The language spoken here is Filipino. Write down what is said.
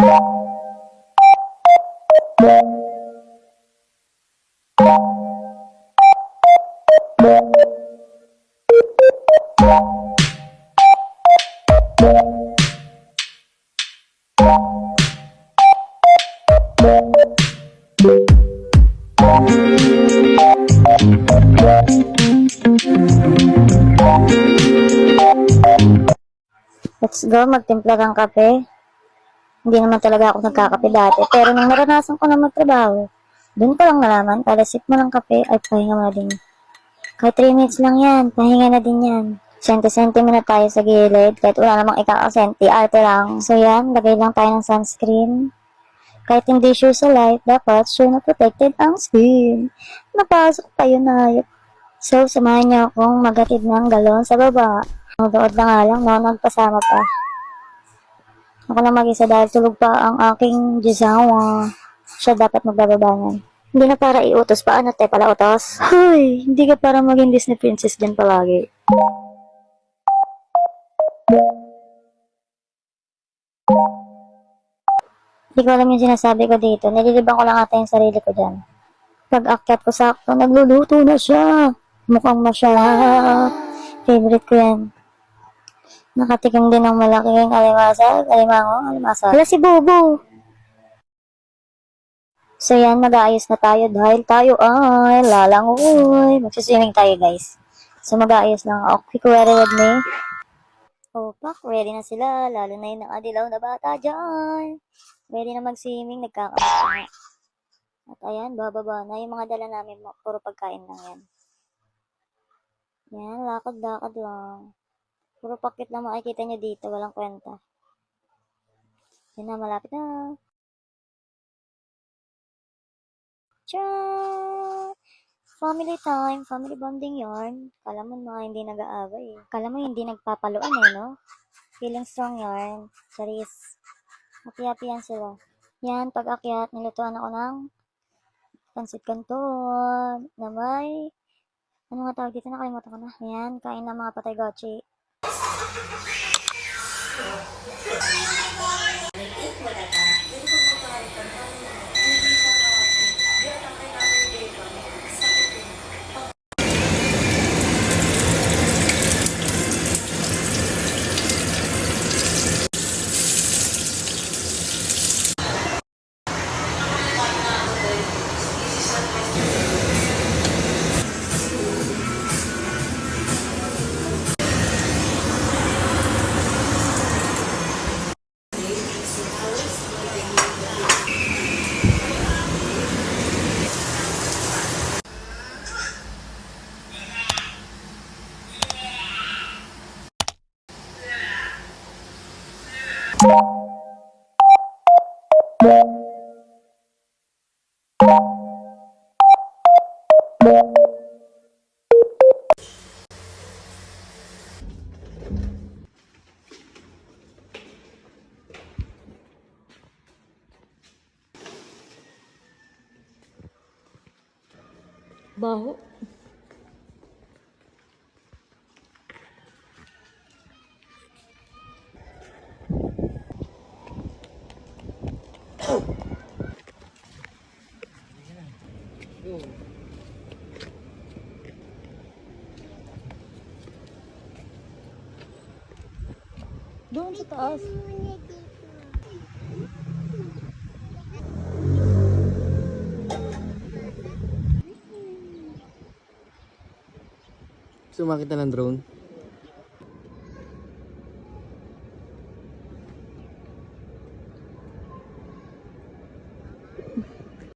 Let's go, magtimpla ng kape. Hindi naman talaga ako nagkakape dati, pero nung naranasan ko na magtrabaho, dun ko lang nalaman, kada sip mo ng kape ay pahinga mo na din. Kahit 3 minutes lang yan, pahinga na din yan. Senti-senti muna tayo sa gilid, kahit wala namang ikakasenti, arte lang. So yan, lagay lang tayo ng sunscreen. Kahit hindi sure sa light, dapat sure na protected ang skin. Napasok tayo na hayop. So, samahan niyo akong maghatid ng galon sa baba. Nood na nga lang, no, nagpasama pa. Ako na mag-isa dahil tulog pa ang aking jisawa. Siya dapat magbababa niyan. Hindi na para iutos pa, ano tayo pala utos? Hoy, hindi ka para maging Disney princess din palagi. Hindi ko alam yung sinasabi ko dito. Nililibang ko lang ata yung sarili ko dyan. Pag-akyat ko sakto, nagluluto na siya. Mukhang masarap. Favorite ko yan. Nakatikim din ng malaking alimango. Hala si Bobo! So yan, mag-aayos na tayo dahil tayo ay lalangoy. Magsiswimming tayo guys. So mag-aayos lang ako. Quick ready with me. Opak, ready na sila. Lalo na yung nakadilaw na bata dyan. Ready na mag-swimming, nagkakamot na. At ayan, bababa na yung mga dala namin. Puro pagkain lang yan. Yan, lakad-lakad lang. Puro pakit lang makikita nyo dito, walang kwenta. Yan na, malapit na. Tiyaan! Family time, family bonding yarn. Kala mo mga hindi nag-aaway eh. Kala mo hindi nagpapaluan eh, no? Feeling strong yarn. Charis. Happy-happy yan sila. Yan, pag-akyat, nilutuan ako ng pansit canton na may ano nga tawag dito, nakalimutan ko na. Ayan, kain na mga patay gochi. Baho. Doon sa taas. Gusto makita ng drone?